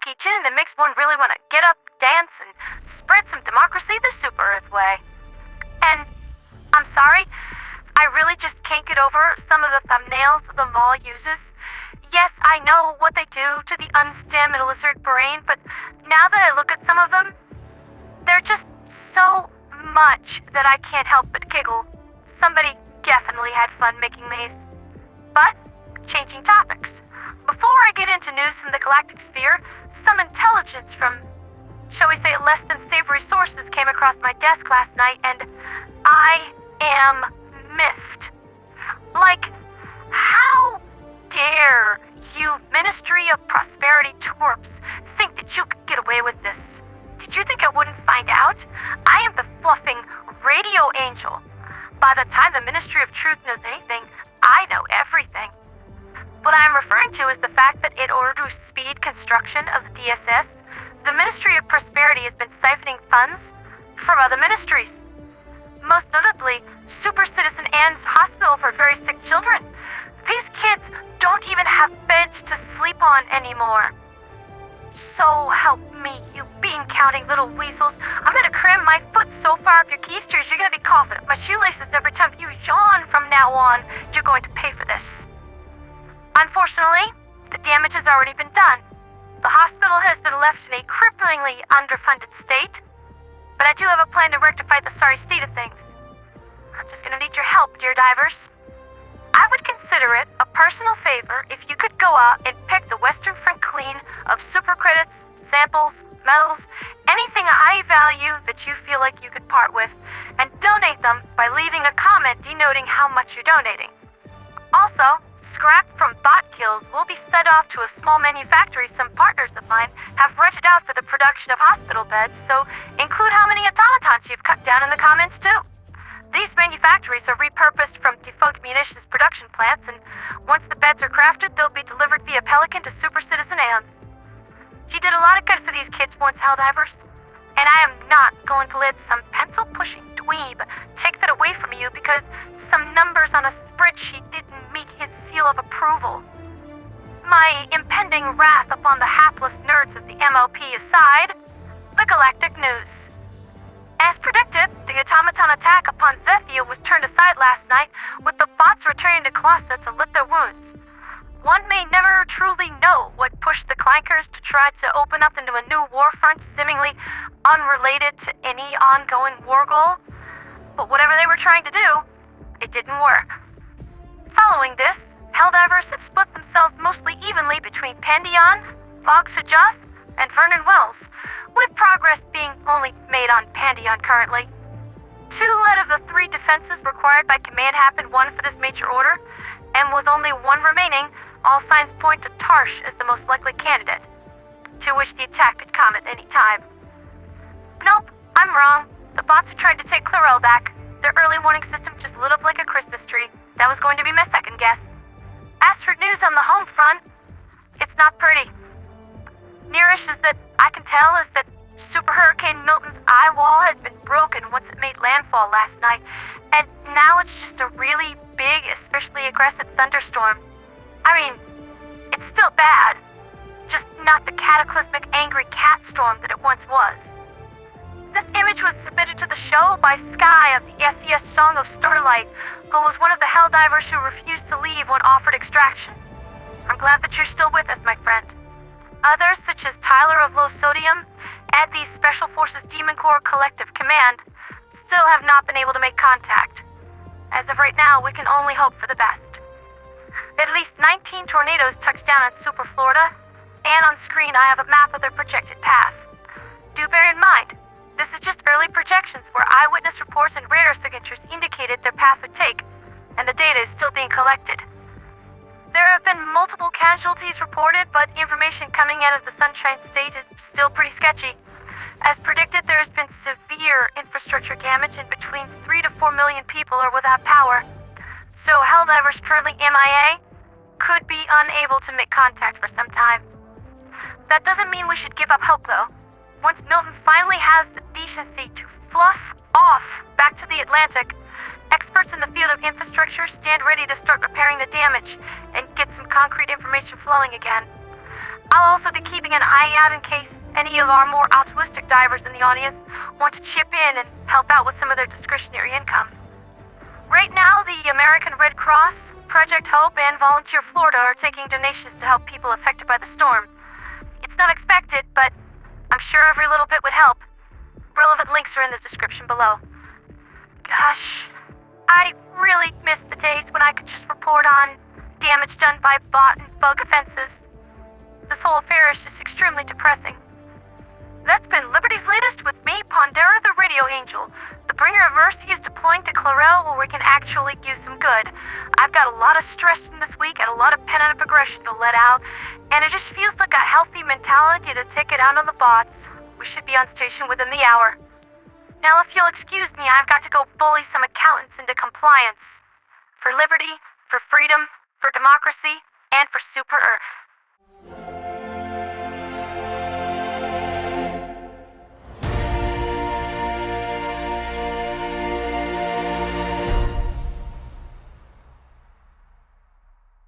funky tune that makes one really want to get up, dance, and spread some democracy the Super Earth way. And I'm sorry, I really just can't get over some of the thumbnails the mall uses. Yes, I know what they do to the unstem lizard brain, but now that I look at some of them, they're just so much that I can't help but giggle. Somebody definitely had fun making these. But, changing topics. Before I get into news from the galactic sphere, some intelligence from, shall we say, less than savory sources came across my desk last night, and I am miffed. Like, how dare you Ministry of Prosperity twerps think that you could get away with this? Did you think I wouldn't find out? I am the fluffing radio angel. By the time the Ministry of Truth knows anything, I know everything. What I am referring to is the fact that in order to speed construction of the DSS, the Ministry of Prosperity has been siphoning funds from other ministries. Most notably, Super Citizen Anne's Hospital for Very Sick Children. These kids don't even have beds to sleep on anymore. So help me, you bean-counting little weasels. I'm gonna cram my foot so far up your keisters you're gonna be coughing up my shoelaces every time you yawn from now on. You're going to pay for this. Unfortunately, the damage has already been done. The hospital has been left in a cripplingly underfunded state, but I do have a plan to rectify the sorry state of things. I'm just gonna need your help, dear divers. I would consider it a personal favor if you could go out and pick the Western Front clean of super credits, samples, medals, anything I value that you feel like you could part with, and donate them by leaving a comment denoting how much you're donating. Also, scrap from bot kills will be sent off to a small manufactory some partners of mine have rented out for the production of hospital beds, so include how many automatons you've cut down in the comments too. These manufactories are repurposed from defunct munitions production plants, and once the beds are crafted, they'll be delivered via Pelican to Super Citizen Anne. She did a lot of good for these kids once, HellDivers, and I am not going to let some pencil-pushing dweeb take that away from you because some numbers on a spreadsheet didn't meet his seal of approval. My impending wrath upon the hapless nerds of the MLP aside, the galactic news. As predicted, the automaton attack upon Zethia was turned aside last night, with the bots returning to Clasa to lick their wounds. One may never truly know what pushed the clankers to try to open up into a new war front seemingly unrelated to any ongoing war goal, but whatever they were trying to do, it didn't work. Following this, HellDivers have split themselves mostly evenly between Pandion, Vog-Sojoth, and Vernen Wells, with progress being only made on Pandion currently. 2 out of the 3 defenses required by Command happened 1 for this major order, and with only 1 remaining, all signs point to Tarsh as the most likely candidate, to which the attack could come at any time. Nope, I'm wrong. The bots are trying to take Claorell back. Their early warning system just lit up like a Christmas tree. That was going to be my second guess. As for news on the home front, it's not pretty. Nearest is that I can tell is that Super Hurricane Milton's eye wall has been broken once it made landfall last night, and now it's just a really big, especially aggressive thunderstorm. I mean, it's still bad, just not the cataclysmic angry cat storm that it once was. This image was submitted to the show by Sky of the SES Song of Starlight, who was one of the HellDivers who refused to leave when offered extraction. I'm glad that you're still with us, my friend. Others, such as Tyler of Low Sodium and the Special Forces Demon Corps Collective Command, still have not been able to make contact. As of right now, we can only hope for the best. At least 19 tornadoes touched down on Super Florida, and on screen I have a map of their projected path. Do bear in mind, this is just early projections where eyewitness reports and radar signatures indicated their path would take, and the data is still being collected. There have been multiple casualties reported, but information coming out of the Sunshine State is still pretty sketchy. As predicted, there has been severe infrastructure damage, and between 3 to 4 million people are without power. So HellDivers currently MIA could be unable to make contact for some time. That doesn't mean we should give up hope, though. Once Milton finally has the decency to fluff off back to the Atlantic, experts in the field of infrastructure stand ready to start repairing the damage and get some concrete information flowing again. I'll also be keeping an eye out in case any of our more altruistic divers in the audience want to chip in and help out with some of their discretionary income. Right now, the American Red Cross, Project Hope, and Volunteer Florida are taking donations to help people affected by the storm. It's not expected, but I'm sure every little bit would help. Relevant links are in the description below. Gosh, I really miss the days when I could just report on damage done by bot and bug offenses. This whole affair is just extremely depressing. That's been Liberty's Latest with me, ponderatheradioangel. The bringer of mercy is deploying to Claorell where we can actually use some good. I've got a lot of stress from this week and a lot of pent-up aggression to let out, and it just feels like a healthy mentality to take it out on the bots. We should be on station within the hour. Now, if you'll excuse me, I've got to go bully some accountants into compliance. For liberty, for freedom, for democracy, and for Super Earth.